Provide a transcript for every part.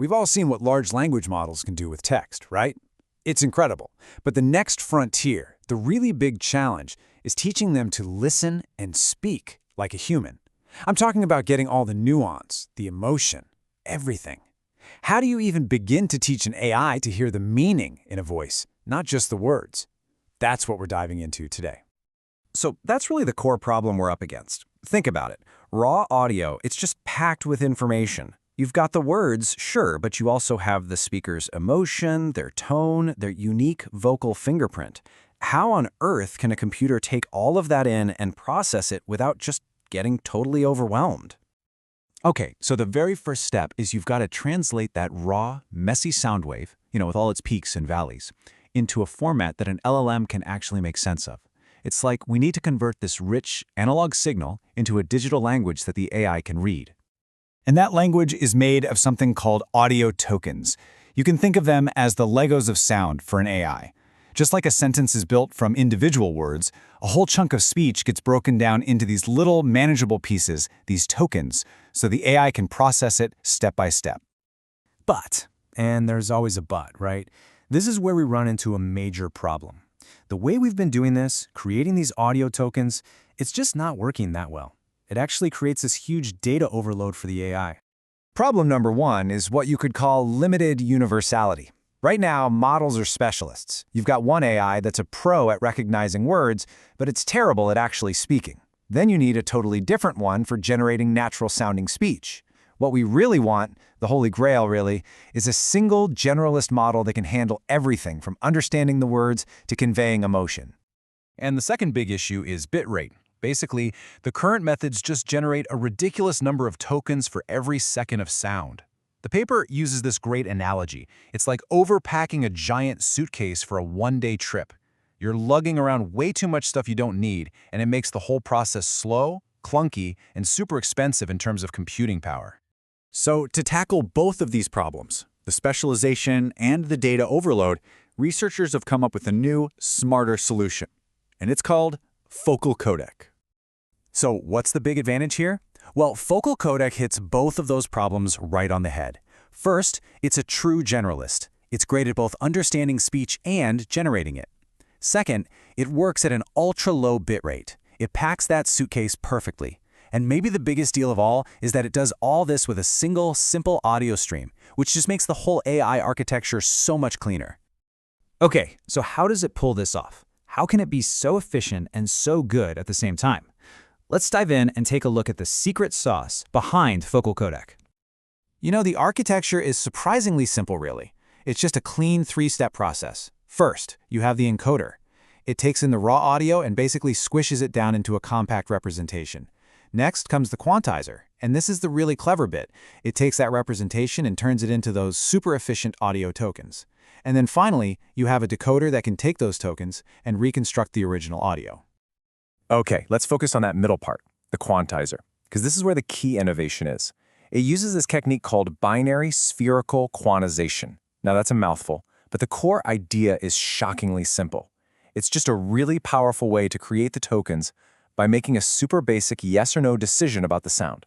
We've all seen what large language models can do with text, right? It's incredible. But the next frontier, the really big challenge, is teaching them to listen and speak like a human. I'm talking about getting all the nuance, the emotion, everything. How do you even begin to teach an AI to hear the meaning in a voice, not just the words? That's what we're diving into today. So that's really the core problem we're up against. Think about it. Raw audio, it's just packed with information. You've got the words, sure, but you also have the speaker's emotion, their tone, their unique vocal fingerprint. How on earth can a computer take all of that in and process it without just getting totally overwhelmed? Okay, so the very first step is you've got to translate that raw, messy sound wave, with all its peaks and valleys, into a format that an LLM can actually make sense of. It's like we need to convert this rich, analog signal into a digital language that the AI can read. And that language is made of something called audio tokens. You can think of them as the Legos of sound for an AI. Just like a sentence is built from individual words, a whole chunk of speech gets broken down into these little manageable pieces, these tokens, so the AI can process it step by step. But, and there's always a but, right? This is where we run into a major problem. The way we've been doing this, creating these audio tokens, it's just not working that well. It actually creates this huge data overload for the AI. Problem number one is what you could call limited universality. Right now, models are specialists. You've got one AI that's a pro at recognizing words, but it's terrible at actually speaking. Then you need a totally different one for generating natural-sounding speech. What we really want, the holy grail really, is a single generalist model that can handle everything from understanding the words to conveying emotion. And the second big issue is bitrate. Basically, the current methods just generate a ridiculous number of tokens for every second of sound. The paper uses this great analogy. It's like overpacking a giant suitcase for a one-day trip. You're lugging around way too much stuff you don't need, and it makes the whole process slow, clunky, and super expensive in terms of computing power. So to tackle both of these problems, the specialization and the data overload, researchers have come up with a new, smarter solution. And it's called FocalCodec. So what's the big advantage here? Well, FocalCodec hits both of those problems right on the head. First, it's a true generalist. It's great at both understanding speech and generating it. Second, it works at an ultra-low bitrate. It packs that suitcase perfectly. And maybe the biggest deal of all is that it does all this with a single, simple audio stream, which just makes the whole AI architecture so much cleaner. Okay, so how does it pull this off? How can it be so efficient and so good at the same time? Let's dive in and take a look at the secret sauce behind FocalCodec. The architecture is surprisingly simple, really. It's just a clean three-step process. First, you have the encoder. It takes in the raw audio and basically squishes it down into a compact representation. Next comes the quantizer, and this is the really clever bit. It takes that representation and turns it into those super efficient audio tokens. And then finally, you have a decoder that can take those tokens and reconstruct the original audio. Okay, let's focus on that middle part, the quantizer, because this is where the key innovation is. It uses this technique called binary spherical quantization. Now that's a mouthful, but the core idea is shockingly simple. It's just a really powerful way to create the tokens by making a super basic yes or no decision about the sound.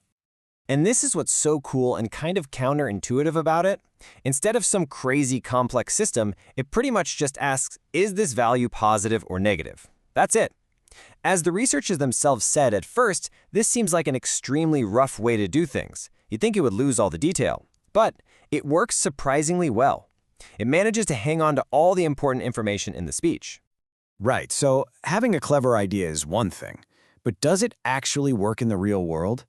And this is what's so cool and kind of counterintuitive about it. Instead of some crazy complex system, it pretty much just asks, is this value positive or negative? That's it. As the researchers themselves said at first, this seems like an extremely rough way to do things. You'd think it would lose all the detail. But it works surprisingly well. It manages to hang on to all the important information in the speech. Right, so having a clever idea is one thing, but does it actually work in the real world?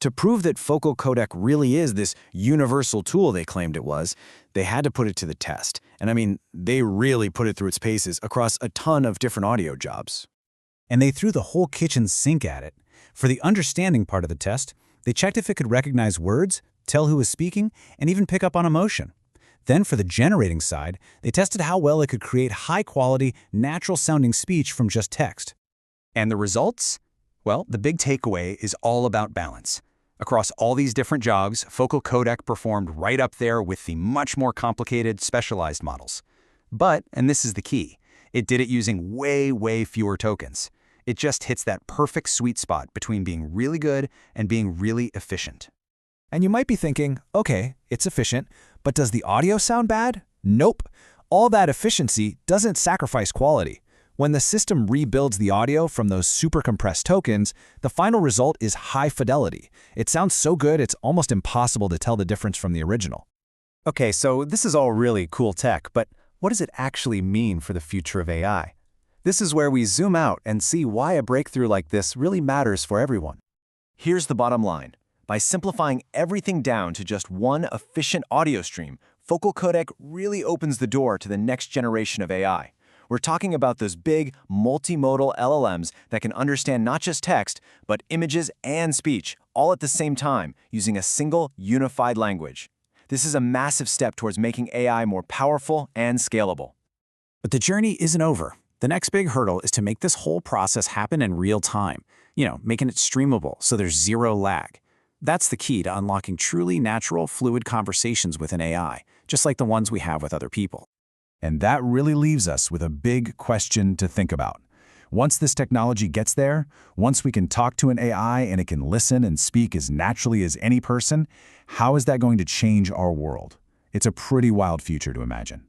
To prove that FocalCodec really is this universal tool they claimed it was, they had to put it to the test. And I mean, they really put it through its paces across a ton of different audio jobs. And they threw the whole kitchen sink at it. For the understanding part of the test, they checked if it could recognize words, tell who was speaking, and even pick up on emotion. Then for the generating side, they tested how well it could create high-quality, natural-sounding speech from just text. And the results? Well, the big takeaway is all about balance. Across all these different jobs, FocalCodec performed right up there with the much more complicated, specialized models. But, and this is the key, it did it using way, way fewer tokens. It just hits that perfect sweet spot between being really good and being really efficient. And you might be thinking, okay, it's efficient, but does the audio sound bad? Nope. All that efficiency doesn't sacrifice quality. When the system rebuilds the audio from those super compressed tokens, the final result is high fidelity. It sounds so good it's almost impossible to tell the difference from the original. Okay, so this is all really cool tech, but what does it actually mean for the future of AI? This is where we zoom out and see why a breakthrough like this really matters for everyone. Here's the bottom line. By simplifying everything down to just one efficient audio stream, FocalCodec really opens the door to the next generation of AI. We're talking about those big, multimodal LLMs that can understand not just text, but images and speech, all at the same time, using a single, unified language. This is a massive step towards making AI more powerful and scalable. But the journey isn't over. The next big hurdle is to make this whole process happen in real time, making it streamable so there's zero lag. That's the key to unlocking truly natural, fluid conversations with an AI, just like the ones we have with other people. And that really leaves us with a big question to think about. Once this technology gets there, once we can talk to an AI and it can listen and speak as naturally as any person, how is that going to change our world? It's a pretty wild future to imagine.